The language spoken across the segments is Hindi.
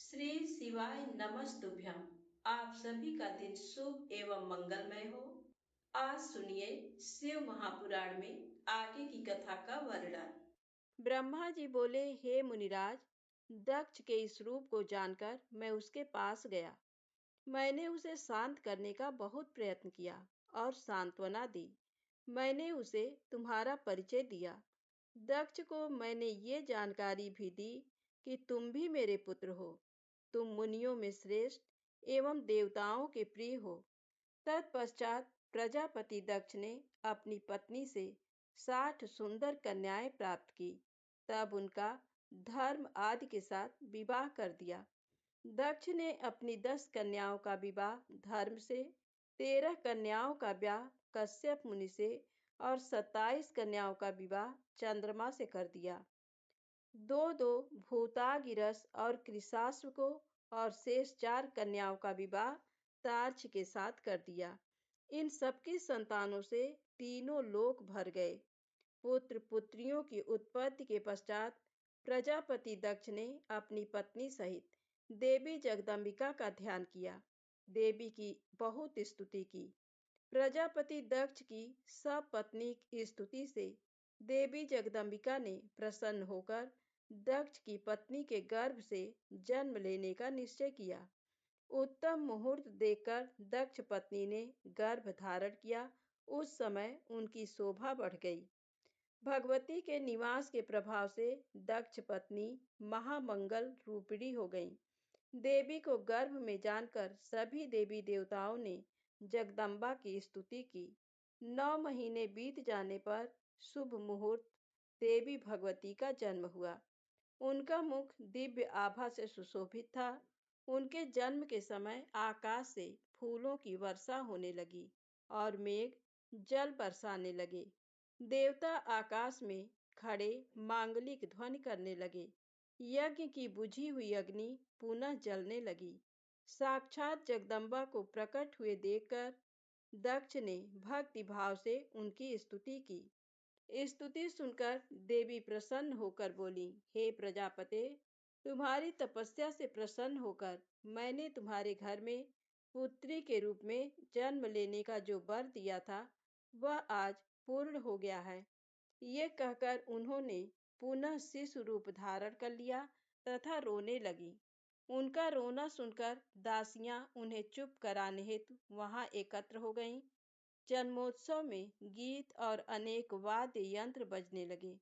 श्री शिवाय नमस्तुभ्यम। आप सभी का दिन शुभ एवं मंगलमय हो। आज सुनिए शिव महापुराण में आगे की कथा का वर्णन। ब्रह्मा जी बोले, हे मुनिराज, दक्ष के इस रूप को जानकर मैं उसके पास गया। मैंने उसे शांत करने का बहुत प्रयत्न किया और सांत्वना दी। मैंने उसे तुम्हारा परिचय दिया। दक्ष को मैंने ये जानकारी भी दी कि तुम भी मेरे पुत्र हो। तुम मुनियों में श्रेष्ठ एवं देवताओं के प्रिय हो। तत्पश्चात प्रजापति दक्ष ने अपनी पत्नी से 60 सुंदर कन्याएं प्राप्त की। तब उनका धर्म आदि के साथ विवाह कर दिया। दक्ष ने अपनी 10 कन्याओं का विवाह धर्म से, 13 कन्याओं का ब्याह कश्यप मुनि से और 27 कन्याओं का विवाह चंद्रमा से कर दिया। दो दो भूतागिरस और कृशाश्व को और शेष 4 कन्याओं का विवाह तार्क्ष के साथ कर दिया। इन सबकी संतानों से तीनों लोक भर गए। पुत्र पुत्रियों की उत्पत्ति के पश्चात प्रजापति दक्ष ने अपनी पत्नी सहित देवी जगदम्बिका का ध्यान किया। देवी की बहुत स्तुति की। प्रजापति दक्ष की सपत्नीक स्तुति से देवी जगदम्बिका ने प्रसन्न होकर दक्ष की पत्नी के गर्भ से जन्म लेने का निश्चय किया। उत्तम मुहूर्त देखकर दक्ष पत्नी ने गर्भ धारण किया। उस समय उनकी शोभा बढ़ गई। भगवती के निवास के प्रभाव से दक्ष पत्नी महामंगल रूपिणी हो गई। देवी को गर्भ में जानकर सभी देवी देवताओं ने जगदम्बा की स्तुति की। 9 महीने बीत जाने पर शुभ मुहूर्त देवी भगवती का जन्म हुआ। उनका मुख दिव्य आभा से सुशोभित था। उनके जन्म के समय आकाश से फूलों की वर्षा होने लगी और मेघ जल बरसाने लगे। देवता आकाश में खड़े मांगलिक ध्वनि करने लगे। यज्ञ की बुझी हुई अग्नि पुनः जलने लगी। साक्षात जगदम्बा को प्रकट हुए देखकर दक्ष ने भक्ति भाव से उनकी स्तुति की। स्तुति सुनकर देवी प्रसन्न होकर बोली, हे प्रजापते, तुम्हारी तपस्या से प्रसन्न होकर मैंने तुम्हारे घर में पुत्री के रूप में जन्म लेने का जो वर दिया था वह आज पूर्ण हो गया है। ये कहकर उन्होंने पुनः शिशु रूप धारण कर लिया तथा रोने लगी। उनका रोना सुनकर दासियां उन्हें चुप कराने हेतु वहां एकत्र हो गईं। जन्मोत्सव में गीत और अनेक वाद्य यंत्र बजने लगे।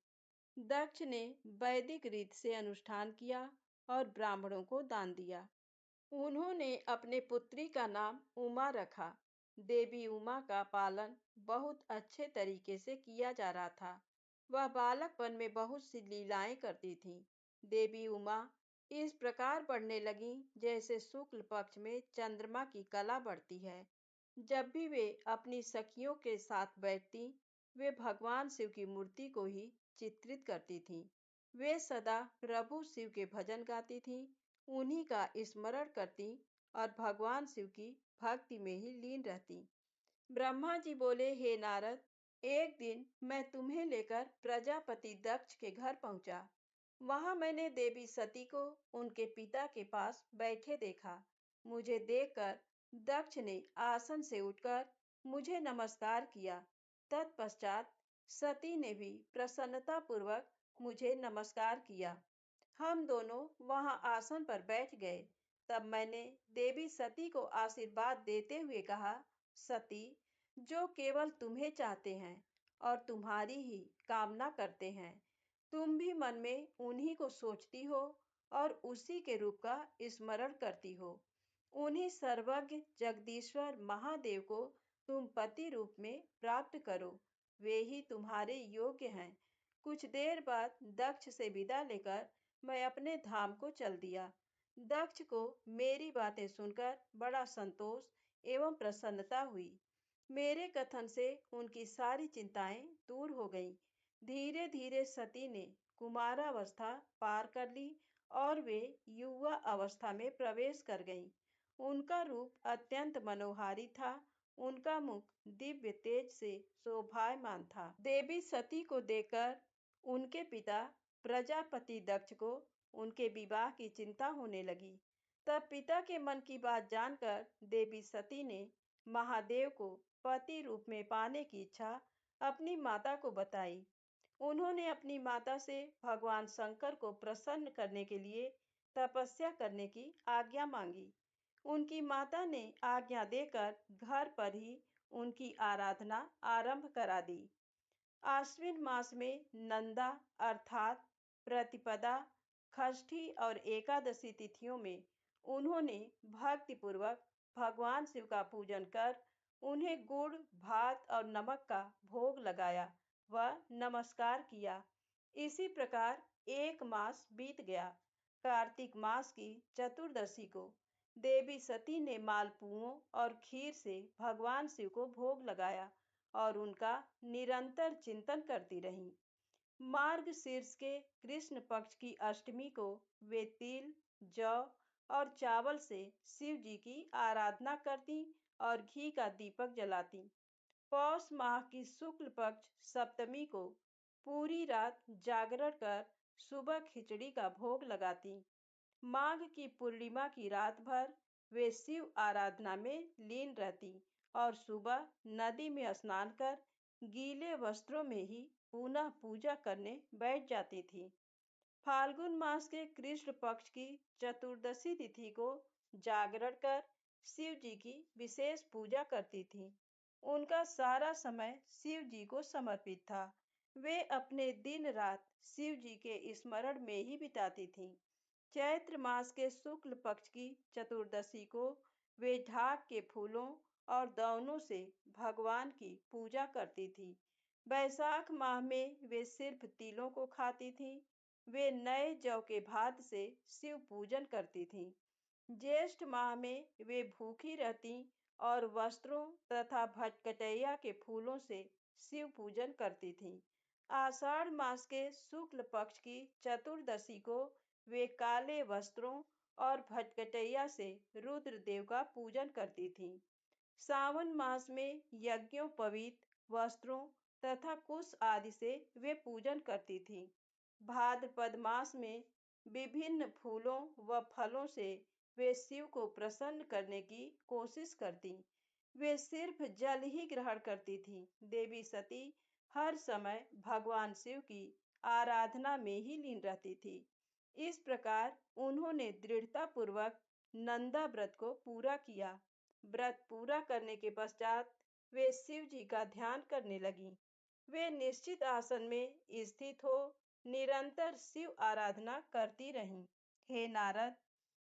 दक्ष ने वैदिक रीत से अनुष्ठान किया और ब्राह्मणों को दान दिया। उन्होंने अपने पुत्री का नाम उमा रखा। देवी उमा का पालन बहुत अच्छे तरीके से किया जा रहा था। वह बालकपन में बहुत सी लीलाएं करती थी। देवी उमा इस प्रकार बढ़ने लगी जैसे शुक्ल पक्ष में चंद्रमा की कला बढ़ती है। जब भी वे अपनी सखियों के साथ बैठती, वे भगवान शिव की मूर्ति को ही चित्रित करती थीं। वे सदा प्रभु शिव के भजन गाती थीं, उन्हीं का स्मरण करती और भगवान शिव की भक्ति में ही लीन रहती। ब्रह्मा जी बोले, हे नारद, एक दिन मैं तुम्हें लेकर प्रजापति दक्ष के घर पहुंचा। वहां मैंने देवी सती को उनके पिता के पास बैठे देखा। मुझे देखकर दक्ष ने आसन से उठकर मुझे नमस्कार किया। तत्पश्चात सती ने भी प्रसन्नता पूर्वक मुझे नमस्कार किया। हम दोनों वहां आसन पर बैठ गए। तब मैंने देवी सती को आशीर्वाद देते हुए कहा, सती, जो केवल तुम्हें चाहते हैं और तुम्हारी ही कामना करते हैं, तुम भी मन में उन्हीं को सोचती हो और उसी के रूप का स्मरण करती हो। उन्हीं सर्वज्ञ जगदीश्वर महादेव को तुम पति रूप में प्राप्त करो। वे ही तुम्हारे योग्य हैं। कुछ देर बाद दक्ष से विदा लेकर मैं अपने धाम को चल दिया। दक्ष को मेरी बातें सुनकर बड़ा संतोष एवं प्रसन्नता हुई। मेरे कथन से उनकी सारी चिंताएं दूर हो गईं। धीरे धीरे सती ने कुमारावस्था पार कर ली और वे युवा अवस्था में प्रवेश कर गईं। उनका रूप अत्यंत मनोहारी था। उनका मुख दिव्य तेज से शोभायमान था। देवी सती को देखकर उनके पिता प्रजापति दक्ष को उनके विवाह की चिंता होने लगी। तब पिता के मन की बात जानकर देवी सती ने महादेव को पति रूप में पाने की इच्छा अपनी माता को बताई। उन्होंने अपनी माता से भगवान शंकर को प्रसन्न करने के लिए तपस्या करने की आज्ञा मांगी। उनकी माता ने आज्ञा देकर घर पर ही उनकी आराधना आरंभ करा दी। आश्विन मास में नंदा अर्थात प्रतिपदा, षष्ठी और एकादशी तिथियों में उन्होंने भक्तिपूर्वक भगवान शिव का पूजन कर उन्हें गुड़, भात और नमक का भोग लगाया व नमस्कार किया। इसी प्रकार एक मास बीत गया। कार्तिक मास की चतुर्दशी को देवी सती ने मालपुओं और खीर से भगवान शिव को भोग लगाया और उनका निरंतर चिंतन करती रहीं। मार्गशीर्ष के कृष्ण पक्ष की अष्टमी को वे तिल, जौ और चावल से शिव जी की आराधना करती और घी का दीपक जलाती। पौष माह की शुक्ल पक्ष सप्तमी को पूरी रात जागरण कर सुबह खिचड़ी का भोग लगाती। माघ की पूर्णिमा की रात भर वे शिव आराधना में लीन रहती और सुबह नदी में स्नान कर गीले वस्त्रों में ही पुनः पूजा करने बैठ जाती थी। फाल्गुन मास के कृष्ण पक्ष की चतुर्दशी तिथि को जागरण कर शिव जी की विशेष पूजा करती थी। उनका सारा समय शिव जी को समर्पित था। वे अपने दिन रात शिव जी के स्मरण में ही बिताती थीं। चैत्र मास के शुक्ल पक्ष की चतुर्दशी को वे ढाक के फूलों और दौनों से भगवान की पूजा करती थी। बैसाख माह में वे सिर्फ तिलों को खाती थीं। वे नए जौ के भात से शिव पूजन करती थीं। ज्येष्ठ माह में वे भूखी रहती और वस्त्रों तथा भटकटैया के फूलों से शिव पूजन करती थीं। आषाढ़ मास के शुक्ल पक्ष की चतुर्दशी को वे काले वस्त्रों और भटकटैया से रुद्र देव का पूजन करती थीं। सावन मास में यज्ञोपवीत वस्त्रों तथा कुश आदि से वे पूजन करती थीं। भाद्रपद मास में विभिन्न फूलों व फलों से वे शिव को प्रसन्न करने की कोशिश करती। वे सिर्फ जल ही ग्रहण करती थीं। देवी सती हर समय भगवान शिव की आराधना में ही लीन रहती थी। इस प्रकार उन्होंने दृढ़ता पूर्वक नंदा व्रत को पूरा किया। व्रत पूरा करने के पश्चात वे शिव जी का ध्यान करने लगीं। वे निश्चित आसन में स्थित हो निरंतर शिव आराधना करती रहीं। हे नारद,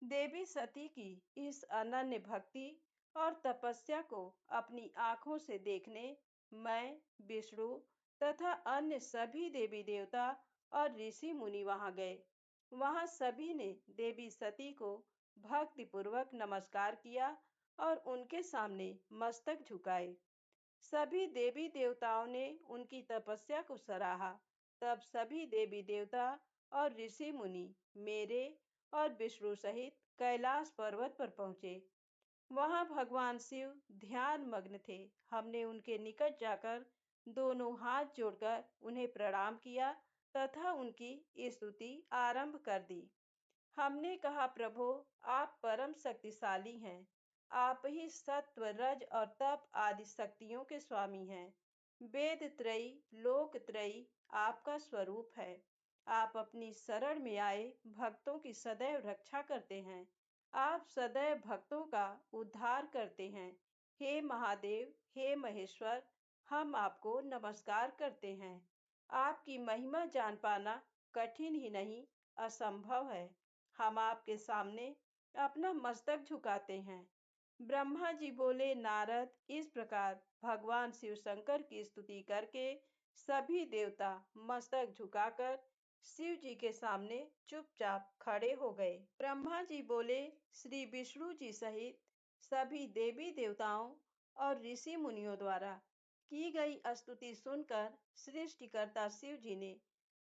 देवी सती की इस अनन्य भक्ति और तपस्या को अपनी आंखों से देखने मैं, विष्णु तथा अन्य सभी देवी देवता और ऋषि मुनि वहां गए। वहां सभी ने देवी सती को भक्तिपूर्वक नमस्कार किया और उनके सामने मस्तक झुकाए। सभी देवी देवताओं ने उनकी तपस्या को सराहा। तब सभी देवी देवता और ऋषि मुनि मेरे और विष्णु सहित कैलाश पर्वत पर पहुंचे। वहां भगवान शिव ध्यान मग्न थे। हमने उनके निकट जाकर दोनों हाथ जोड़कर उन्हें प्रणाम किया तथा उनकी स्तुति आरंभ कर दी। हमने कहा, प्रभु, आप परम शक्तिशाली हैं। आप ही सत्व, रज और तप आदि शक्तियों के स्वामी हैं। वेद त्रयी, लोक त्रयी आपका स्वरूप है। आप अपनी शरण में आए भक्तों की सदैव रक्षा करते हैं। आप सदैव भक्तों का उद्धार करते हैं। हे महादेव, हे महेश्वर, हम आपको नमस्कार करते हैं। आपकी महिमा जान पाना कठिन ही नहीं, असंभव है। हम आपके सामने अपना मस्तक झुकाते हैं। ब्रह्मा जी बोले, नारद, इस प्रकार भगवान शिव शंकर की स्तुति करके सभी देवता मस्तक झुकाकर शिव जी के सामने चुपचाप खड़े हो गए। ब्रह्मा जी बोले, श्री विष्णु जी सहित सभी देवी देवताओं और ऋषि मुनियों द्वारा की गई स्तुति सुनकर सृष्टिकर्ता शिव जी ने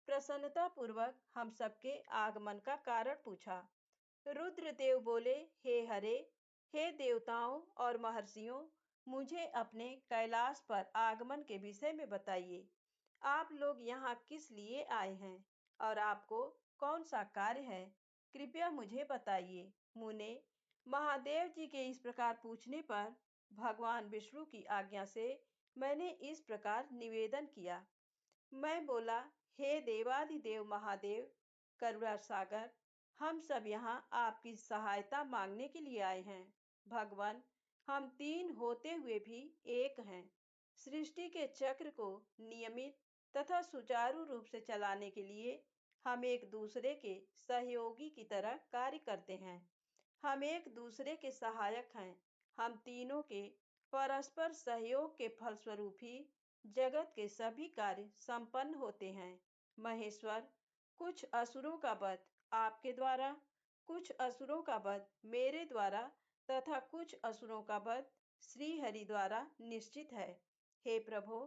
प्रसन्नता पूर्वक हम सबके आगमन का कारण पूछा। रुद्रदेव बोले, हे हरे, हे देवताओं और महर्षियों, मुझे अपने कैलाश पर आगमन के विषय में बताइए। आप लोग यहाँ किस लिए आए हैं और आपको कौन सा कार्य है? कृपया मुझे बताइए। मुने महादेव जी के इस प्रकार पूछने पर भगवान विष्णु की आज्ञा से मैंने इस प्रकार निवेदन किया। मैं बोला, हे देवादिदेव महादेव, करुणा सागर, हम सब यहाँ आपकी सहायता मांगने के लिए आए हैं। भगवान, हम तीन होते हुए भी एक हैं। सृष्टि के चक्र को नियमित तथा सुचारू रूप से चलाने के लिए हम एक दूसरे के सहयोगी की तरह कार्य करते हैं। हम एक दूसरे के सहायक हैं। हम तीनों के परस्पर सहयोग के फलस्वरूप ही जगत के सभी कार्य संपन्न होते हैं। महेश्वर, कुछ असुरों का वध आपके द्वारा, कुछ असुरों का वध मेरे द्वारा तथा कुछ असुरों का वध श्री हरि द्वारा निश्चित है। हे प्रभु,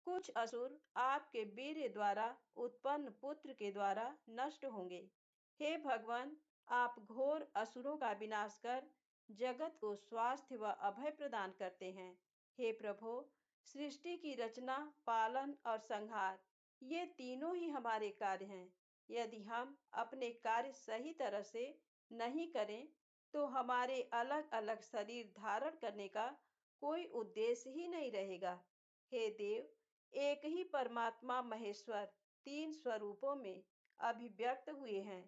कुछ असुर आपके वीर्य द्वारा उत्पन्न पुत्र के द्वारा नष्ट होंगे। हे भगवान, आप घोर असुरों का विनाश कर जगत को स्वास्थ्य व अभय प्रदान करते हैं। हे प्रभु, सृष्टि की रचना, पालन और संहार, ये तीनों ही हमारे कार्य हैं। यदि हम अपने कार्य सही तरह से नहीं करें तो हमारे अलग अलग शरीर धारण करने का कोई उद्देश्य ही नहीं रहेगा। हे देव, एक ही परमात्मा महेश्वर तीन स्वरूपों में अभिव्यक्त हुए हैं।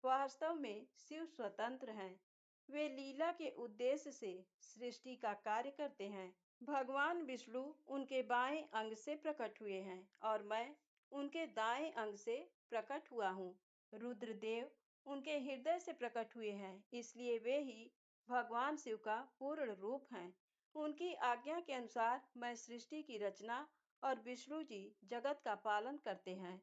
वास्तव में शिव स्वतंत्र हैं। वे लीला के उद्देश्य से सृष्टि का कार्य करते हैं। भगवान विष्णु उनके बाएं अंग से प्रकट हुए हैं और मैं उनके दाएं अंग से प्रकट हुआ हूँ। रुद्रदेव उनके हृदय से प्रकट हुए हैं, इसलिए वे ही भगवान शिव का पूर्ण रूप हैं। उनकी आज्ञा के अनुसार मैं सृष्टि की रचना और विष्णु जी जगत का पालन करते हैं।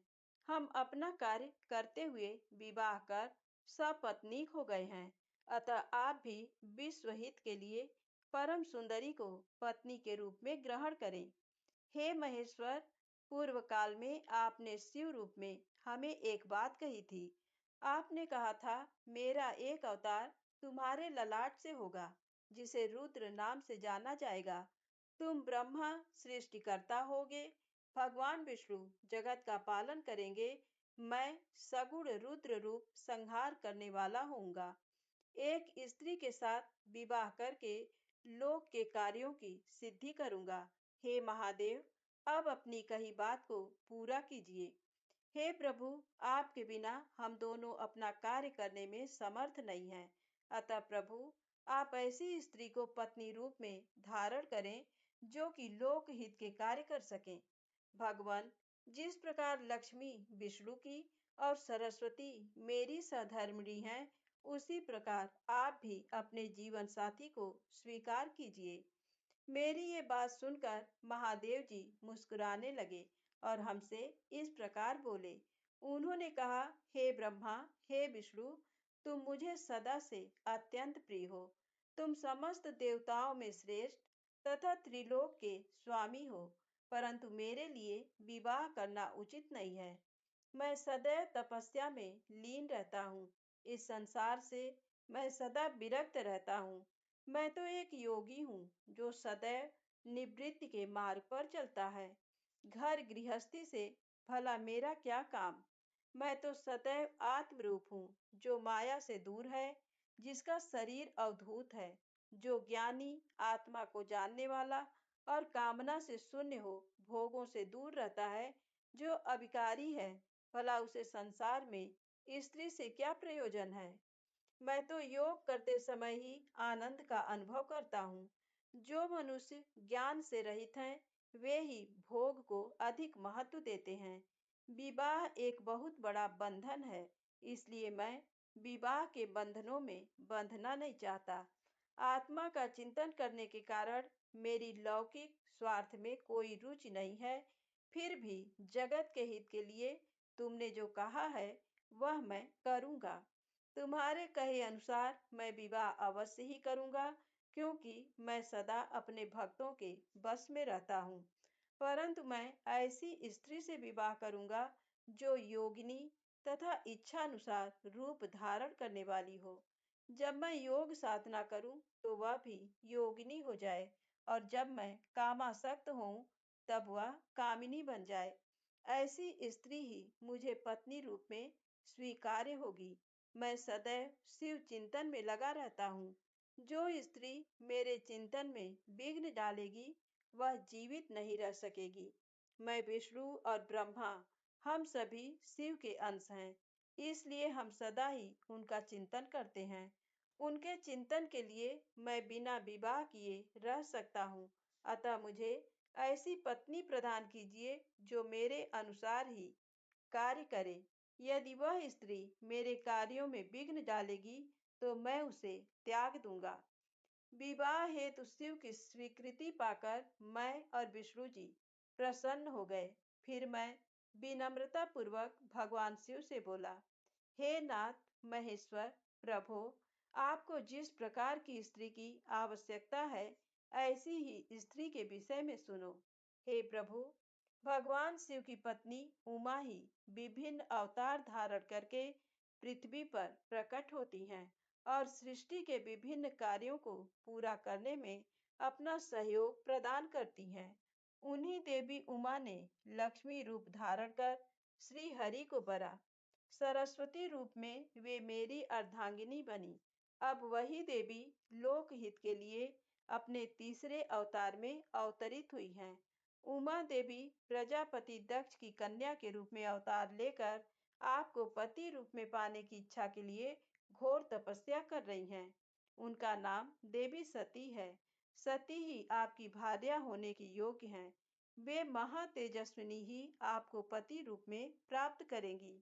हम अपना कार्य करते हुए विवाह कर सपत्नीक हो गए हैं। अतः आप भी विश्व हित के लिए परम सुंदरी को पत्नी के रूप में ग्रहण करें। हे महेश्वर, पूर्व काल में आपने शिव रूप में हमें एक बात कही थी। आपने कहा था, मेरा एक अवतार तुम्हारे ललाट से होगा, जिसे रुद्र नाम से जाना जाएगा। तुम ब्रह्मा सृष्टिकर्ता होगे, भगवान विष्णु जगत का पालन करेंगे, मैं सगुण रुद्र रूप संहार करने वाला होऊंगा। एक स्त्री के साथ विवाह करके लोक के कार्यों की सिद्धि करूंगा। हे महादेव, अब अपनी कही बात को पूरा कीजिए। हे प्रभु, आपके बिना हम दोनों अपना कार्य करने में समर्थ नहीं हैं। अतः प्रभु, आप ऐसी स्त्री को पत्नी रूप में धारण करें जो कि लोक हित के कार्य कर सकें। भगवान, जिस प्रकार लक्ष्मी विष्णु की और सरस्वती मेरी सहधर्मिणी हैं, उसी प्रकार आप भी अपने जीवन साथी को स्वीकार कीजिए। मेरी ये बात सुनकर महादेव जी मुस्कुराने लगे और हमसे इस प्रकार बोले। उन्होंने कहा, हे ब्रह्मा, हे विष्णु, तुम मुझे सदा से अत्यंत प्रिय हो। तुम समस्त देवताओं में श्रेष्ठ तथा त्रिलोक के स्वामी हो, परंतु मेरे लिए विवाह करना उचित नहीं है। मैं सदैव तपस्या में लीन रहता हूँ। इस संसार से मैं सदा विरक्त रहता हूँ। मैं तो एक योगी हूँ जो सदैव निवृत्ति के मार्ग पर चलता है। घर गृहस्थी से भला मेरा क्या काम। मैं तो सदैव आत्मरूप हूँ जो माया से दूर है, जिसका शरीर अवधूत है, जो ज्ञानी, आत्मा को जानने वाला और कामना से शून्य हो, भोगों से दूर रहता है, जो अविकारी है। भला उसे संसार में स्त्री से क्या प्रयोजन है। मैं तो योग करते समय ही आनंद का अनुभव करता हूँ। जो मनुष्य ज्ञान से रहित हैं, वे ही भोग को अधिक महत्व देते हैं। विवाह एक बहुत बड़ा बंधन है, इसलिए मैं विवाह के बंधनों में बंधना नहीं चाहता। आत्मा का चिंतन करने के कारण मेरी लौकिक स्वार्थ में कोई रुचि नहीं है। फिर भी जगत के हित के लिए तुमने जो कहा है, वह मैं करूँगा। तुम्हारे कहे अनुसार मैं विवाह अवश्य ही करूँगा, क्योंकि मैं सदा अपने भक्तों के बस में रहता हूँ। परंतु मैं ऐसी स्त्री से विवाह करूँगा जो योगिनी तथा इच्छानुसार रूप धारण करने वाली हो। जब मैं योग साधना करूँ तो वह भी योगिनी हो जाए, और जब मैं कामासक्त हूँ तब वह कामिनी बन जाए। ऐसी स्त्री ही मुझे पत्नी रूप में स्वीकार्य होगी। मैं सदैव शिव चिंतन में लगा रहता हूँ। जो स्त्री मेरे चिंतन में विघ्न डालेगी, वह जीवित नहीं रह सकेगी। मैं विष्णु और ब्रह्मा, हम सभी शिव के अंश हैं, इसलिए हम सदा ही उनका चिंतन करते हैं। उनके चिंतन के लिए मैं बिना विवाह किए रह सकता हूँ। अतः मुझे ऐसी पत्नी प्रदान कीजिए जो मेरे अनुसार ही कार्य करे। यदि वह स्त्री मेरे कार्यों में विघ्न डालेगी, तो मैं उसे त्याग दूंगा। विवाह हेतु शिव की स्वीकृति पाकर मैं और विष्णु जी प्रसन्न हो गए। फिर मैं विनम्रता पूर्वक भगवान शिव से बोला, हे नाथ महेश्वर प्रभु, आपको जिस प्रकार की स्त्री की आवश्यकता है, ऐसी ही स्त्री के विषय में सुनो। हे प्रभु, भगवान शिव की पत्नी उमा ही विभिन्न अवतार धारण करके पृथ्वी पर प्रकट होती हैं और सृष्टि के विभिन्न कार्यों को पूरा करने में अपना सहयोग प्रदान करती हैं। उन्हीं देवी उमा ने लक्ष्मी रूप धारण कर श्री हरि को वरा। सरस्वती रूप में वे मेरी अर्धांगिनी बनी। अब वही देवी लोकहित के लिए अपने तीसरे अवतार में अवतरित हुई हैं। उमा देवी प्रजापति दक्ष की कन्या के रूप में अवतार लेकर आपको पति रूप में पाने की इच्छा के लिए घोर तपस्या कर रही हैं। उनका नाम देवी सती है। सती ही आपकी भार्या होने की योग्य हैं। वे महातेजस्विनी ही आपको पति रूप में प्राप्त करेंगी।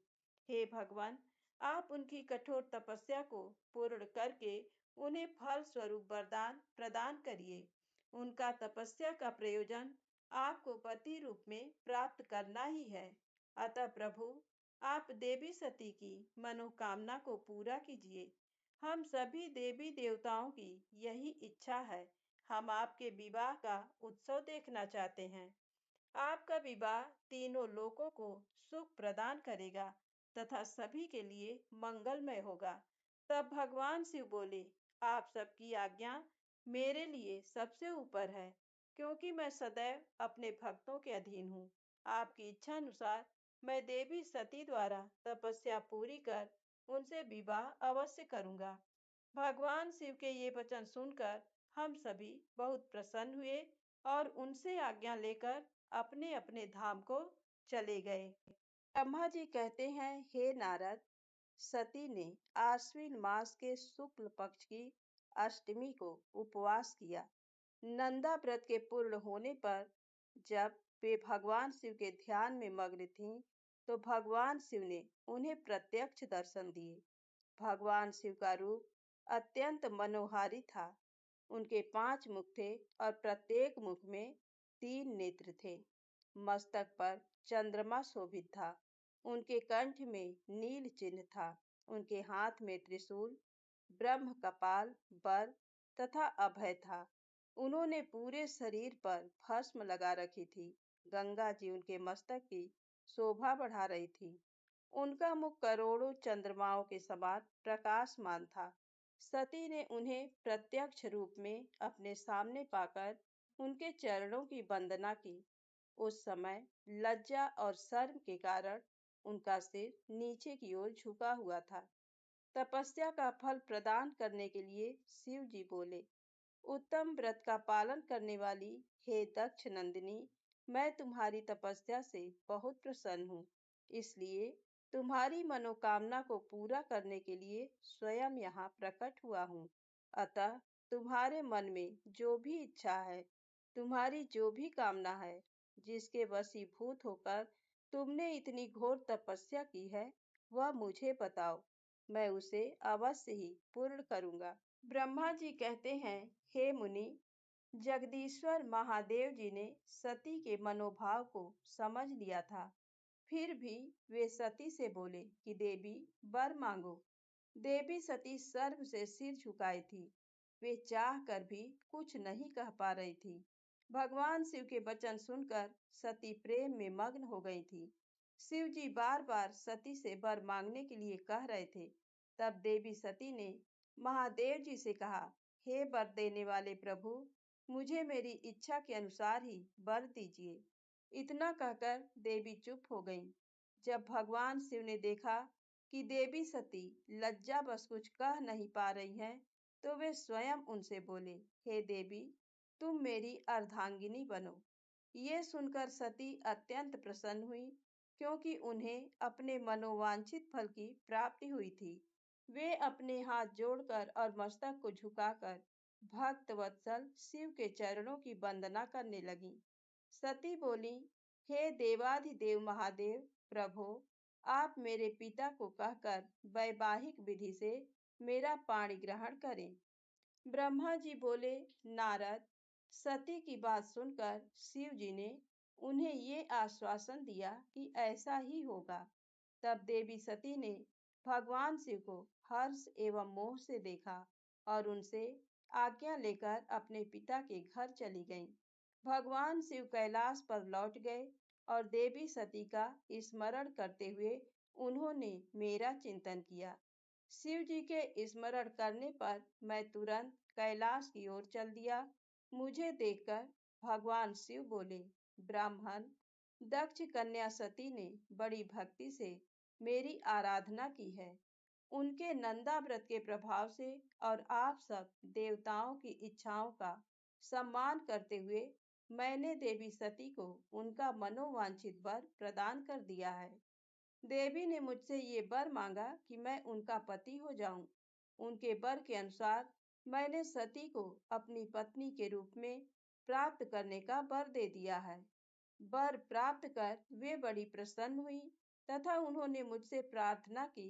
हे भगवान, आप उनकी कठोर तपस्या को पूर्ण करके उन्हें फल स्वरूप वरदान प्रदान करिए। उनका तपस्या का प्रयोजन आपको पति रूप में प्राप्त करना ही है। अतः प्रभु, आप देवी सती की मनोकामना को पूरा कीजिए। हम सभी देवी देवताओं की यही इच्छा है। हम आपके विवाह का उत्सव देखना चाहते हैं। आपका विवाह तीनों लोकों को सुख प्रदान करेगा तथा सभी के लिए मंगलमय होगा। तब भगवान शिव बोले, आप सबकी आज्ञा मेरे लिए सबसे ऊपर है, क्योंकि मैं सदैव अपने भक्तों के अधीन हूँ। आपकी इच्छा अनुसार मैं देवी सती द्वारा तपस्या पूरी कर उनसे विवाह अवश्य करूंगा। भगवान शिव के ये वचन सुनकर हम सभी बहुत प्रसन्न हुए और उनसे आज्ञा लेकर अपने अपने धाम को चले गए। ब्रह्मा जी कहते हैं, हे नारद, सती ने आश्विन मास के शुक्ल पक्ष की अष्टमी को उपवास किया। नंदा व्रत के पूर्ण होने पर जब वे भगवान शिव के ध्यान में मग्न थीं, तो भगवान शिव ने उन्हें प्रत्यक्ष दर्शन दिए। भगवान शिव का रूप अत्यंत मनोहारी था। उनके 5 मुख थे और प्रत्येक मुख में 3 नेत्र थे। मस्तक पर चंद्रमा शोभित था। उनके कंठ में नील चिन्ह था। उनके हाथ में त्रिशूल, ब्रह्म कपाल, वर तथा अभय था। उन्होंने पूरे शरीर पर भस्म लगा रखी थी। गंगा जी उनके मस्तक की शोभा बढ़ा रही थी। उनका मुख करोड़ों चंद्रमाओं के समान प्रकाशमान था। सती ने उन्हें प्रत्यक्ष रूप में अपने सामने पाकर उनके चरणों की वंदना की। उस समय लज्जा और शर्म के कारण उनका सिर नीचे की ओर झुका हुआ था। तपस्या का फल प्रदान करने के लिए शिव जी बोले, उत्तम व्रत का पालन करने वाली हे दक्ष नंदिनी, मैं तुम्हारी तपस्या से बहुत प्रसन्न हूँ। इसलिए तुम्हारी मनोकामना को पूरा करने के लिए स्वयं यहाँ प्रकट हुआ हूँ। अतः तुम्हारे मन में जो भी इच्छा है, तुम्हारी जो भी कामना है, जिसके वशीभूत होकर तुमने इतनी घोर तपस्या की है, वह मुझे बताओ। मैं उसे अवश्य ही पूर्ण करूंगा। ब्रह्मा जी कहते हैं, हे मुनि, जगदीश्वर महादेव जी ने सती के मनोभाव को समझ लिया था। फिर भी वे सती से बोले कि देवी, वर मांगो। देवी सती शर्म से सिर झुकाई थी। वे चाह कर भी कुछ नहीं कह पा रही थी। भगवान शिव के वचन सुनकर सती प्रेम में मग्न हो गई थी। शिव जी बार बार सती से वर मांगने के लिए कह रहे थे। तब देवी सती ने महादेव जी से कहा, हे वर देने वाले प्रभु, मुझे मेरी इच्छा के अनुसार ही वर दीजिए। इतना कहकर देवी चुप हो गईं। जब भगवान शिव ने देखा कि देवी सती लज्जावश कुछ कह नहीं पा रही हैं, तो वे स्वयं उनसे बोले, हे देवी, तुम मेरी अर्धांगिनी बनो। ये सुनकर सती अत्यंत प्रसन्न हुई, क्योंकि उन्हें अपने मनोवांछित फल की प्राप्ति हुई थी। वे अपने हाथ जोड़कर और मस्तक को झुकाकर भक्त वत्सल शिव के चरणों की वंदना करने लगी। सती बोली, हे देवाधिदेव महादेव प्रभो, आप मेरे पिता को कहकर वैवाहिक विधि से मेरा पाणी ग्रहण करें। ब्रह्मा जी बोले, नारद, सती की बात सुनकर शिव जी ने उन्हें ये आश्वासन दिया कि ऐसा ही होगा। तब देवी सती ने भगवान शिव को हर्ष एवं मोह से देखा और उनसे आज्ञा लेकर अपने पिता के घर चली गईं। भगवान शिव कैलाश पर लौट गए और देवी सती का स्मरण करते हुए उन्होंने मेरा चिंतन किया। शिव जी के स्मरण करने पर मैं तुरंत कैलाश की ओर चल दिया। मुझे देखकर भगवान शिव बोले, ब्राह्मण, दक्ष कन्या सती ने बड़ी भक्ति से मेरी आराधना की है। उनके नंदा व्रत के प्रभाव से और आप सब देवताओं की इच्छाओं का सम्मान करते हुए मैंने देवी सती को उनका मनोवांछित वर प्रदान कर दिया है। देवी ने मुझसे ये वर मांगा कि मैं उनका पति हो जाऊं। उनके वर के अनुसार मैंने सती को अपनी पत्नी के रूप में प्राप्त करने का वर दे दिया है। वर प्राप्त कर वे बड़ी प्रसन्न हुई तथा उन्होंने मुझसे प्रार्थना की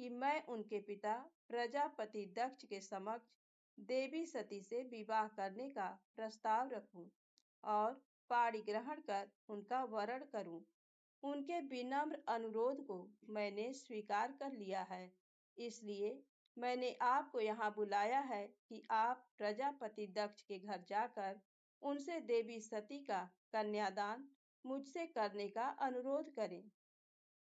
कि मैं उनके पिता प्रजापति दक्ष के समक्ष देवी सती से विवाह करने का प्रस्ताव रखूं और पाणी ग्रहण कर उनका वरण करूं। उनके विनम्र अनुरोध को मैंने स्वीकार कर लिया है, इसलिए मैंने आपको यहाँ बुलाया है कि आप प्रजापति दक्ष के घर जाकर उनसे देवी सती का कन्यादान मुझसे करने का अनुरोध करें।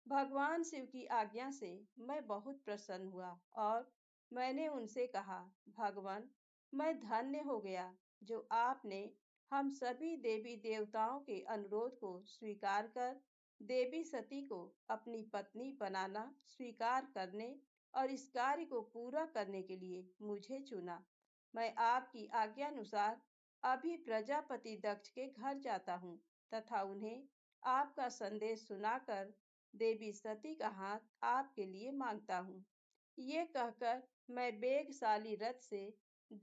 भगवान शिव की आज्ञा से मैं बहुत प्रसन्न हुआ और मैंने उनसे कहा, भगवान, मैं धन्य हो गया जो आपने हम सभी देवी देवताओं के अनुरोध को स्वीकार कर देवी सती को अपनी पत्नी बनाना स्वीकार करने और इस कार्य को पूरा करने के लिए मुझे चुना। मैं आपकी आज्ञानुसार अभी प्रजापति दक्ष के घर जाता हूँ तथा उन्हें आपका संदेश सुनाकर देवी सती का हाथ आपके लिए मांगता हूँ। ये कहकर मैं वेगशाली रथ से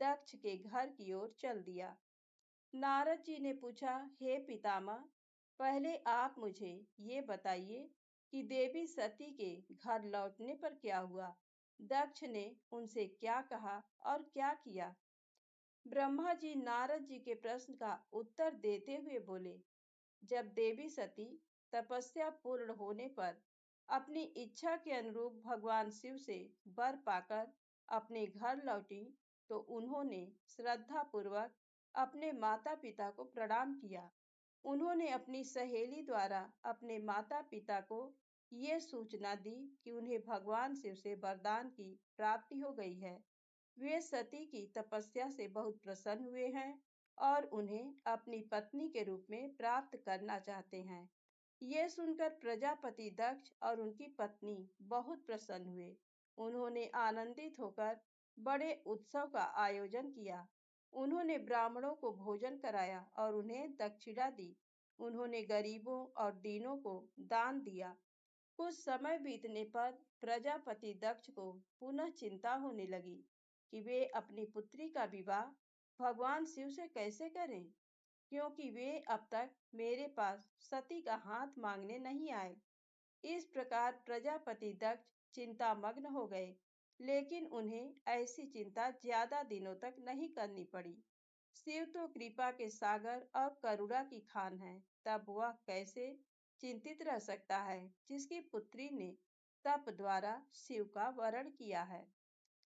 दक्ष के घर की ओर चल दिया। नारद जी ने पूछा, हे पितामह, पहले आप मुझे ये बताइए कि देवी सती के घर लौटने पर क्या हुआ? दक्ष ने उनसे क्या कहा और क्या किया? ब्रह्मा जी नारद जी के प्रश्न का उत्तर देते हुए बोले, जब देवी सती तपस्या पूर्ण होने पर अपनी इच्छा के अनुरूप भगवान शिव से वर पाकर अपने घर लौटी, तो उन्होंने श्रद्धा पूर्वक अपने माता पिता को प्रणाम किया। उन्होंने अपनी सहेली द्वारा अपने माता पिता को ये सूचना दी कि उन्हें भगवान शिव से वरदान की प्राप्ति हो गई है। वे सती की तपस्या से बहुत प्रसन्न हुए हैं और उन्हें अपनी पत्नी के रूप में प्राप्त करना चाहते हैं। ये सुनकर प्रजापति दक्ष और उनकी पत्नी बहुत प्रसन्न हुए। उन्होंने आनंदित होकर बड़े उत्सव का आयोजन किया। उन्होंने ब्राह्मणों को भोजन कराया और उन्हें दक्षिणा दी। उन्होंने गरीबों और दीनों को दान दिया। कुछ समय बीतने पर प्रजापति दक्ष को पुनः चिंता होने लगी कि वे अपनी पुत्री का विवाह भगवान शिव से कैसे करें, क्योंकि वे अब तक मेरे पास सती का हाथ मांगने नहीं आए। इस प्रकार प्रजापति दक्ष चिंता मग्न हो गए, लेकिन उन्हें ऐसी चिंता ज्यादा दिनों तक नहीं करनी पड़ी। शिव तो कृपा के सागर और करुणा की खान है, तब वह कैसे चिंतित रह सकता है जिसकी पुत्री ने तप द्वारा शिव का वरण किया है।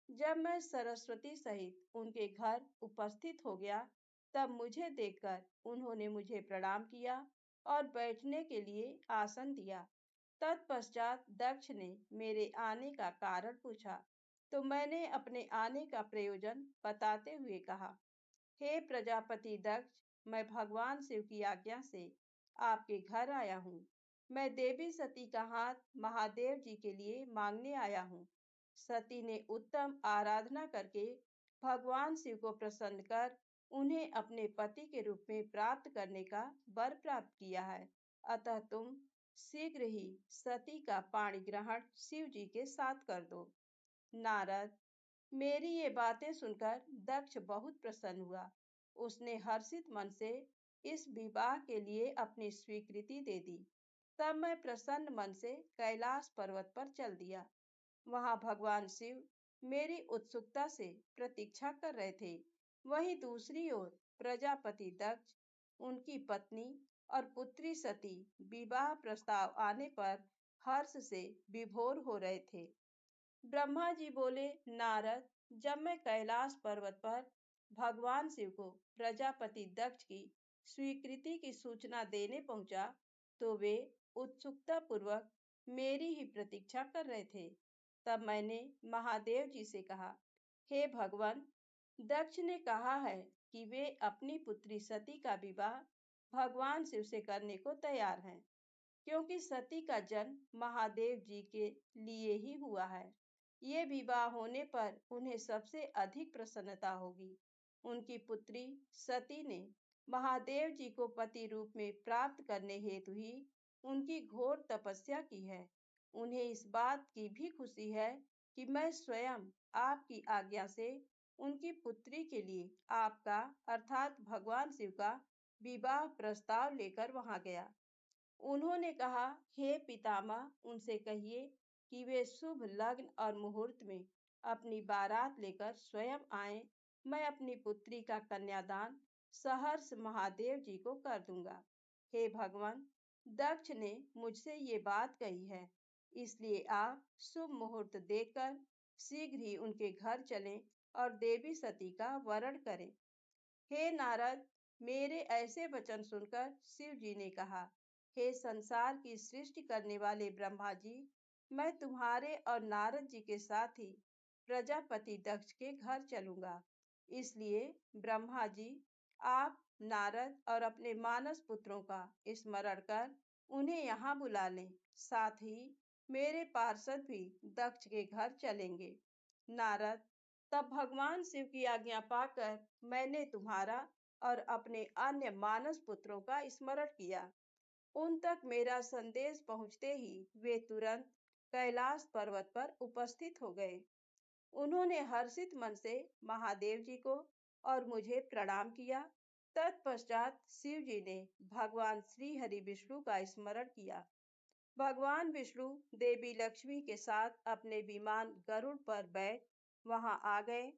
जब मैं सरस्वती सहित उनके घर उपस्थित हो गया, तब मुझे देखकर उन्होंने मुझे प्रणाम किया और बैठने के लिए आसन दिया। तत्पश्चात दक्ष ने मेरे आने का कारण पूछा, तो मैंने अपने आने का प्रयोजन बताते हुए कहा, हे प्रजापति दक्ष, मैं भगवान शिव की आज्ञा से आपके घर आया हूँ। मैं देवी सती का हाथ महादेव जी के लिए मांगने आया हूँ। सती ने उत्तम आराधना करके भगवान शिव को प्रसन्न कर उन्हें अपने पति के रूप में प्राप्त करने का वर प्राप्त किया है। अतः तुम शीघ्र ही सती का पाणी ग्रहण शिव जी के साथ कर दो। नारद, मेरी ये बातें सुनकर दक्ष बहुत प्रसन्न हुआ। उसने हर्षित मन से इस विवाह के लिए अपनी स्वीकृति दे दी। तब मैं प्रसन्न मन से कैलाश पर्वत पर चल दिया। वहां भगवान शिव मेरी उत्सुकता से प्रतीक्षा कर रहे थे। वहीं दूसरी ओर प्रजापति दक्ष, उनकी पत्नी और पुत्री सती विवाह प्रस्ताव आने पर हर्ष से विभोर हो रहे थे। ब्रह्मा जी बोले, नारद, जब मैं कैलाश पर्वत पर भगवान शिव को प्रजापति दक्ष की स्वीकृति की सूचना देने पहुंचा, तो वे उत्सुकता पूर्वक मेरी ही प्रतीक्षा कर रहे थे। तब मैंने महादेव जी से कहा, हे भगवान, दक्ष ने कहा है कि वे अपनी पुत्री सती का विवाह भगवान शिव से करने को तैयार हैं, क्योंकि सती का जन्म महादेव जी के लिए ही हुआ है। ये विवाह होने पर उन्हें सबसे अधिक प्रसन्नता होगी। उनकी पुत्री सती ने महादेव जी को पति रूप में प्राप्त करने हेतु ही उनकी घोर तपस्या की है। उन्हें इस बात की भी खुशी है कि मैं स्वयं आपकी आज्ञा से उनकी पुत्री के लिए आपका अर्थात भगवान शिव का विवाह प्रस्ताव लेकर वहां गया। उन्होंने कहा, हे पितामह, उनसे कहिए कि वे शुभ लग्न और मुहूर्त में अपनी बारात लेकर स्वयं आए। मैं अपनी पुत्री का कन्यादान सहर्ष महादेव जी को कर दूंगा। हे भगवान, दक्ष ने मुझसे ये बात कही है, इसलिए आप शुभ मुहूर्त देखकर शीघ्र ही उनके घर चलें और देवी सती का वरण करें। हे नारद, मेरे ऐसे वचन सुनकर शिव जी ने कहा, हे संसार की सृष्टि करने वाले ब्रह्मा जी, मैं तुम्हारे और नारद जी के साथ ही प्रजापति दक्ष के घर चलूंगा। इसलिए ब्रह्मा जी, आप नारद और अपने मानस पुत्रों का स्मरण कर उन्हें यहाँ बुला लें। साथ ही मेरे पार्षद भी दक्ष के घर चलेंगे। नारद, तब भगवान शिव की आज्ञा पाकर मैंने तुम्हारा और अपने अन्य मानस पुत्रों का स्मरण किया। उन तक मेरा संदेश पहुंचते ही वे तुरंत कैलाश पर्वत पर उपस्थित हो गए। उन्होंने हर्षित मन से महादेव जी को और मुझे प्रणाम किया। तत्पश्चात शिव जी ने भगवान श्री हरि विष्णु का स्मरण किया। भगवान विष्णु देवी लक्ष्मी के साथ अपने विमान गरुड़ पर बैठ वहां आ गए।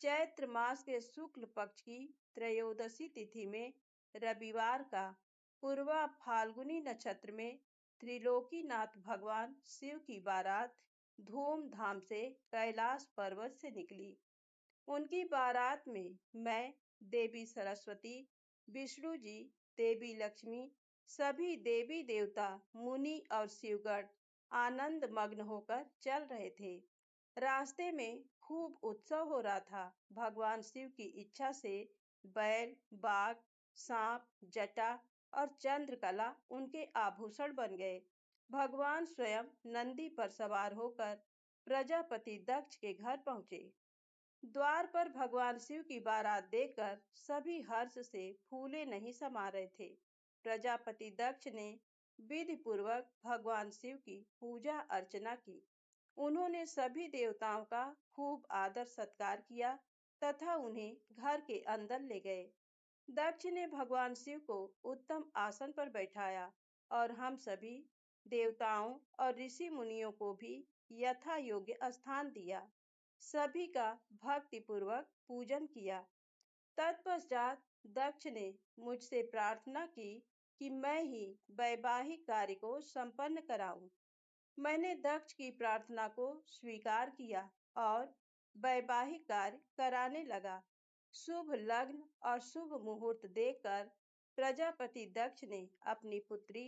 चैत्र मास के शुक्ल पक्ष की त्रयोदशी तिथि में रविवार का पूर्वा फाल्गुनी नक्षत्र में त्रिलोकीनाथ भगवान शिव की बारात धूमधाम से कैलाश पर्वत से निकली। उनकी बारात में मैं, देवी सरस्वती, विष्णु जी, देवी लक्ष्मी, सभी देवी देवता, मुनि और शिवगण आनंद मग्न होकर चल रहे थे। रास्ते में खूब उत्सव हो रहा था। भगवान शिव की इच्छा से बैल, बाघ, सांप, जटा और चंद्रकला उनके आभूषण बन गए। भगवान स्वयं नंदी पर सवार होकर प्रजापति दक्ष के घर पहुंचे। द्वार पर भगवान शिव की बारात देखकर सभी हर्ष से फूले नहीं समा रहे थे। प्रजापति दक्ष ने विधि पूर्वक भगवान शिव की पूजा अर्चना की। उन्होंने सभी देवताओं का खूब आदर सत्कार किया तथा उन्हें घर के अंदर ले गए। दक्ष ने भगवान शिव को उत्तम आसन पर बैठाया और हम सभी देवताओं और ऋषि मुनियों को भी यथा योग्य स्थान दिया। सभी का भक्ति पूर्वक पूजन किया। तत्पश्चात दक्ष ने मुझसे प्रार्थना की कि मैं ही वैवाहिक कार्य को संपन्न कराऊं। मैंने दक्ष की प्रार्थना को स्वीकार किया और वैवाहिक कार्य कराने लगा। शुभ लग्न और शुभ मुहूर्त देखकर प्रजापति दक्ष ने अपनी पुत्री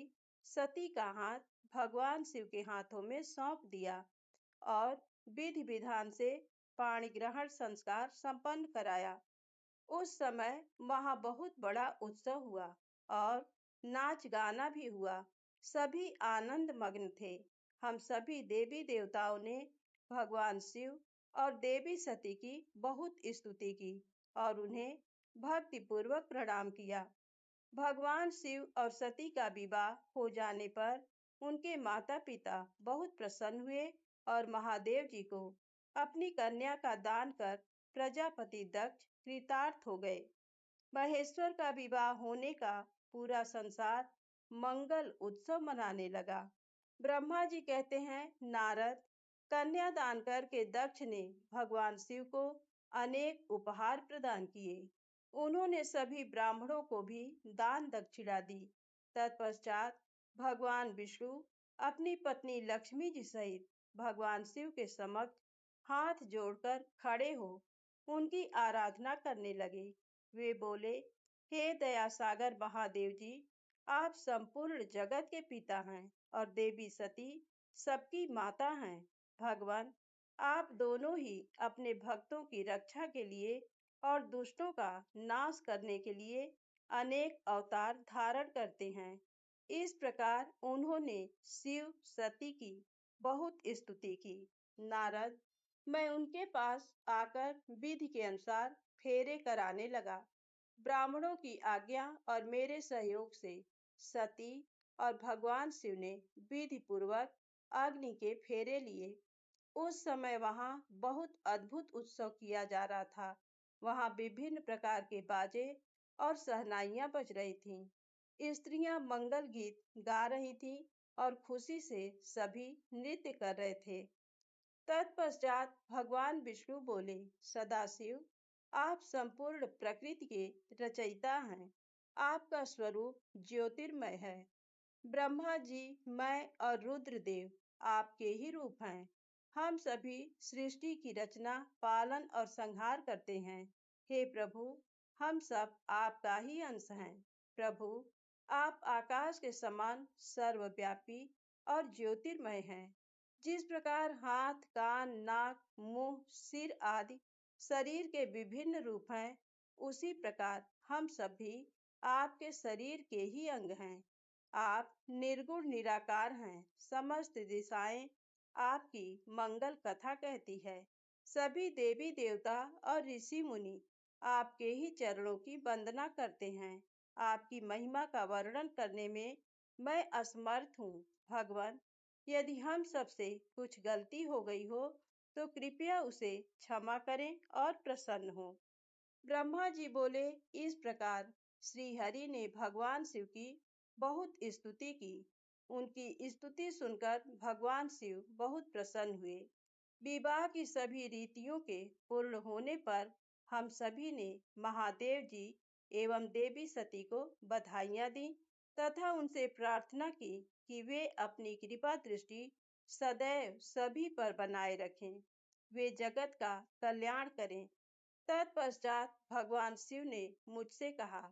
सती का हाथ भगवान शिव के हाथों में सौंप दिया और विधि विधान से पाणी ग्रहण संस्कार संपन्न कराया। उस समय वहां बहुत बड़ा उत्सव हुआ और नाच गाना भी हुआ। सभी आनंद मग्न थे। हम सभी देवी देवताओं ने भगवान शिव और देवी सती की बहुत स्तुति की और उन्हें भक्ति पूर्वक प्रणाम किया। भगवान शिव और सती का विवाह हो जाने पर उनके माता पिता बहुत प्रसन्न हुए और महादेव जी को अपनी कन्या का दान कर प्रजापति दक्ष कृतार्थ हो गए। महेश्वर का विवाह होने का पूरा संसार मंगल उत्सव मनाने लगा। ब्रह्मा जी कहते हैं, नारद, कन्यादान करके दक्ष ने भगवान शिव को अनेक उपहार प्रदान किए। उन्होंने सभी ब्राह्मणों को भी दान दक्षिणा दी। तत्पश्चात भगवान विष्णु अपनी पत्नी लक्ष्मी जी सहित भगवान शिव के समक्ष हाथ जोड़कर खड़े हो उनकी आराधना करने लगे। वे बोले, हे दया सागर महादेव जी, आप संपूर्ण जगत के पिता हैं और देवी सती सबकी माता हैं। भगवान, आप दोनों ही अपने भक्तों की रक्षा के लिए और दुष्टों का नाश करने के लिए अनेक अवतार धारण करते हैं। इस प्रकार उन्होंने शिव सती की बहुत स्तुति की। नारद, मैं उनके पास आकर विधि के अनुसार फेरे कराने लगा। ब्राह्मणों की आज्ञा और मेरे सहयोग से सती और भगवान शिव ने विधि पूर्वक अग्नि के फेरे लिए। उस समय वहां बहुत अद्भुत उत्सव किया जा रहा था। वहां विभिन्न प्रकार के बाजे और शहनाइयां बज रही थीं। स्त्रियां मंगल गीत गा रही थीं और खुशी से सभी नृत्य कर रहे थे। तत्पश्चात भगवान विष्णु बोले, सदाशिव, आप संपूर्ण प्रकृति के रचयिता हैं। आपका स्वरूप ज्योतिर्मय है। ब्रह्मा जी, मैं और रुद्रदेव आपके ही रूप हैं। हम सभी सृष्टि की रचना, पालन और संहार करते हैं। हे प्रभु, हम सब आपका ही अंश हैं। प्रभु, आप आकाश के समान सर्वव्यापी और ज्योतिर्मय हैं। जिस प्रकार हाथ, कान, नाक, मुंह, सिर आदि शरीर के विभिन्न रूप हैं, उसी प्रकार हम सभी आपके शरीर के ही अंग हैं। आप निर्गुण निराकार हैं। समस्त दिशाएं आपकी मंगल कथा कहती है। सभी देवी देवता और ऋषि मुनि आपके ही चरणों की वंदना करते हैं। आपकी महिमा का वर्णन करने में मैं असमर्थ हूँ। भगवान, यदि हम सबसे कुछ गलती हो गई हो तो कृपया उसे क्षमा करें और प्रसन्न हो। ब्रह्मा जी बोले, इस प्रकार श्री हरि ने भगवान शिव की बहुत स्तुति की। उनकी स्तुति सुनकर भगवान शिव बहुत प्रसन्न हुए। विवाह की सभी रीतियों के पूर्ण होने पर हम सभी ने महादेव जी एवं देवी सती को बधाइयां दी तथा उनसे प्रार्थना की कि वे अपनी कृपा दृष्टि सदैव सभी पर बनाए रखें। वे जगत का कल्याण करें। तत्पश्चात भगवान शिव ने मुझसे कहा,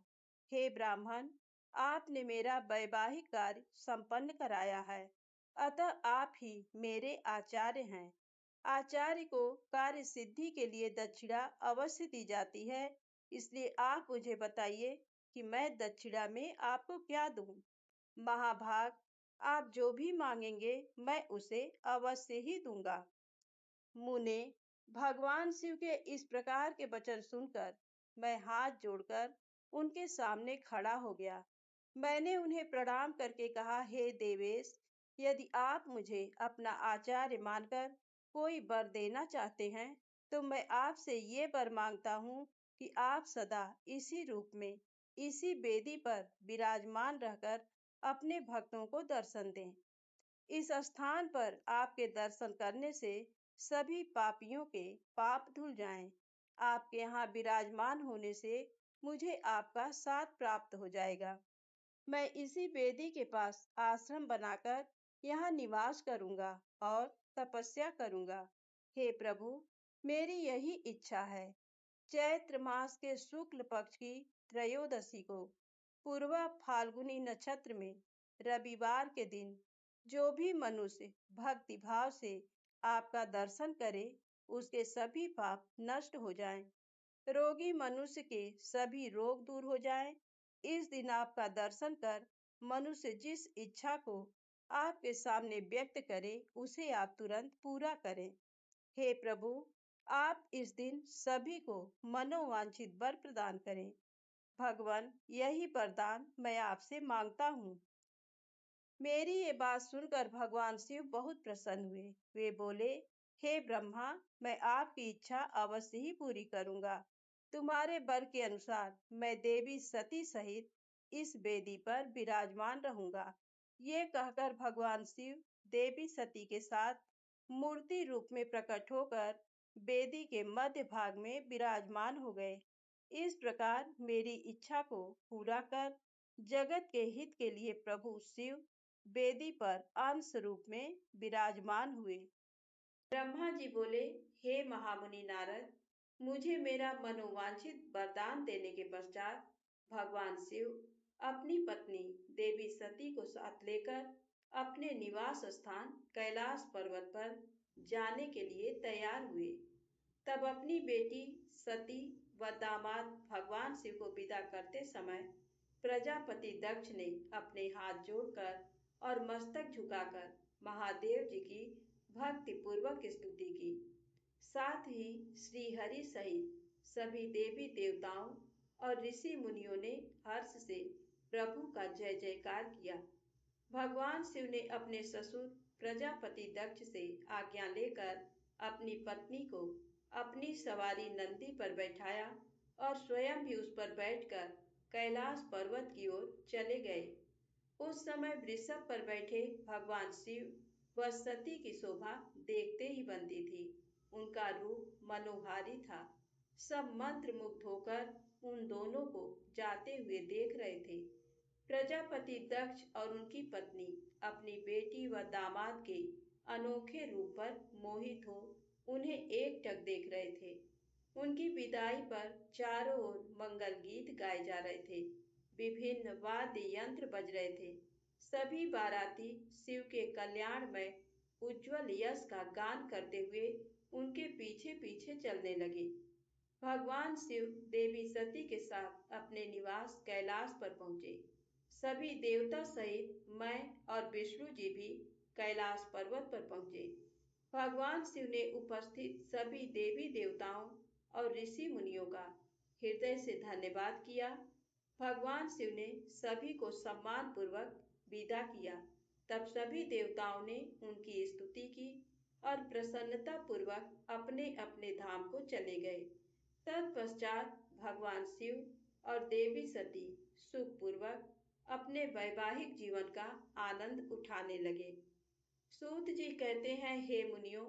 हे ब्राह्मण, आपने मेरा वैवाहिक कार्य संपन्न कराया है, अतः आप ही मेरे आचार्य हैं। आचार्य को कार्य सिद्धि के लिए दक्षिणा अवश्य दी जाती है, इसलिए आप मुझे बताइए कि मैं दक्षिणा में आपको क्या दूं। महाभाग, आप जो भी मांगेंगे मैं उसे अवश्य ही दूंगा। मुने, भगवान शिव के इस प्रकार के वचन सुनकर मैं हाथ जोड़कर उनके सामने खड़ा हो गया। मैंने उन्हें प्रणाम करके कहा, हे देवेश, यदि आप मुझे अपना आचार्य मानकर कोई वर देना चाहते हैं तो मैं आपसे ये वर मांगता हूँ कि आप सदा इसी रूप में, इसी वेदी पर विराजमान रहकर अपने भक्तों को दर्शन दें। इस स्थान पर आपके दर्शन करने से सभी पापियों के पाप धुल जाएं। आपके यहाँ विराजमान होने से मुझे आपका साथ प्राप्त हो जाएगा। मैं इसी वेदी के पास आश्रम बनाकर यहाँ निवास करूंगा और तपस्या करूंगा। हे प्रभु, मेरी यही इच्छा है। चैत्र मास के शुक्ल पक्ष की त्रयोदशी को पूर्वा फाल्गुनी नक्षत्र में रविवार के दिन जो भी मनुष्य भक्ति भाव से आपका दर्शन करे उसके सभी पाप नष्ट हो जाएं। रोगी मनुष्य के सभी रोग दूर हो जाएं। इस दिन आपका दर्शन कर मनुष्य जिस इच्छा को आपके सामने व्यक्त करे उसे आप तुरंत पूरा करें। हे प्रभु, आप इस दिन सभी को मनोवांछित वर प्रदान करें। भगवान, यही वरदान मैं आपसे मांगता हूँ। मेरी ये बात सुनकर भगवान शिव बहुत प्रसन्न हुए। वे बोले, हे ब्रह्मा, मैं आपकी इच्छा अवश्य ही पूरी करूंगा। तुम्हारे वर के अनुसार मैं देवी सती सहित इस वेदी पर विराजमान रहूंगा। ये कहकर भगवान शिव देवी सती के साथ मूर्ति रूप में प्रकट होकर वेदी के मध्य भाग में विराजमान हो गए। इस प्रकार मेरी इच्छा को पूरा कर जगत के हित के लिए प्रभु शिव वेदी पर अंश रूप में विराजमान हुए। ब्रह्मा जी बोले, हे महामुनि नारद, मुझे मेरा मनोवांछित वरदान देने के पश्चात भगवान शिव अपनी पत्नी देवी सती को साथ लेकर अपने निवास स्थान कैलाश पर्वत पर जाने के लिए तैयार हुए। तब अपनी बेटी सती व दामाद भगवान शिव को विदा करते समय प्रजापति दक्ष ने अपने हाथ जोड़कर और मस्तक झुकाकर महादेव जी की भक्ति पूर्वक स्तुति की। साथ ही श्री हरि सहित सभी देवी देवताओं और ऋषि मुनियों ने हर्ष से प्रभु का जय जयकार किया। भगवान शिव ने अपने ससुर प्रजापति दक्ष से आज्ञा लेकर अपनी पत्नी को अपनी सवारी नंदी पर बैठाया और स्वयं भी उस पर बैठकर कैलाश पर्वत की ओर चले गए। उस समय वृषभ पर बैठे भगवान शिव व सती की शोभा देखते ही बनती थी। उनका रूप मनोहारी था। सब मंत्रमुग्ध होकर उन दोनों को जाते हुए देख रहे थे। प्रजापति दक्ष और उनकी पत्नी अपनी बेटी व दामाद के अनोखे रूप पर मोहित हो उन्हें एकटक देख रहे थे। उनकी विदाई पर चारों ओर मंगल गीत गाए जा रहे थे। विभिन्न वाद्य यंत्र बज रहे थे। सभी बाराती शिव के कल्याण में उज्जवल यश का गान करते हुए उनके पीछे पीछे चलने लगे। भगवान शिव देवी सती के साथ अपने निवास कैलाश पर पहुंचे। सभी देवता सहित मैं और विष्णु जी भी कैलाश पर्वत पर पहुंचे। भगवान शिव ने उपस्थित सभी देवी देवताओं और ऋषि मुनियों का हृदय से धन्यवाद किया। भगवान शिव ने सभी को सम्मान पूर्वक विदा किया। तब सभी देवताओं ने उनकी स्तुति की और प्रसन्नता पूर्वक अपने अपने धाम को चले गए। तत्पश्चात भगवान शिव और देवी सती सुखपूर्वक अपने वैवाहिक जीवन का आनंद उठाने लगे। सूत जी कहते हैं, हे मुनियों,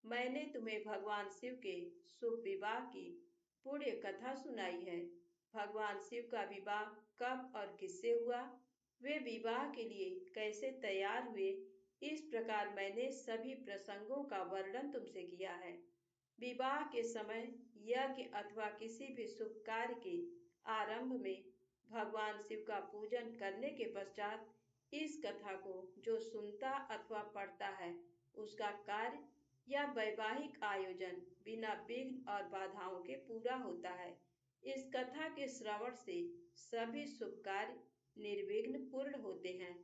मैंने तुम्हें भगवान शिव के शुभ विवाह की पुण्य कथा सुनाई है। भगवान शिव का विवाह कब और किससे हुआ, वे विवाह के लिए कैसे तैयार हुए, इस प्रकार मैंने सभी प्रसंगों का वर्णन तुमसे किया है। विवाह के समय यज्ञ अथवा किसी भी शुभ कार्य के आरंभ में भगवान शिव का पूजन करने के पश्चात इस कथा को जो सुनता अथवा पढ़ता है उसका कार्य या वैवाहिक आयोजन बिना विघ्न और बाधाओं के पूरा होता है। इस कथा के श्रवण से सभी शुभ कार्य निर्विघ्न पूर्ण होते हैं।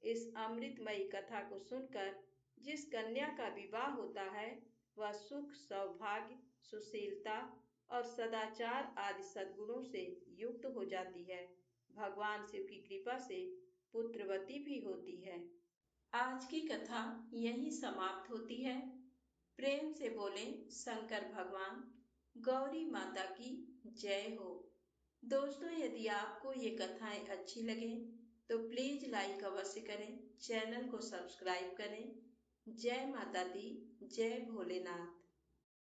इस अमृतमयी कथा को सुनकर जिस कन्या का विवाह होता है वह सुख, सौभाग्य, सुशीलता और सदाचार आदि सद्गुणों से युक्त हो जाती है। भगवान शिव की कृपा से पुत्रवती भी होती है। आज की कथा यहीं समाप्त होती है। प्रेम से बोले शंकर भगवान, गौरी माता की जय हो। दोस्तों, यदि आपको ये कथाएं अच्छी लगे तो प्लीज लाइक अवश्य करें, चैनल को सब्सक्राइब करें। जय माता दी, जय भोलेनाथ।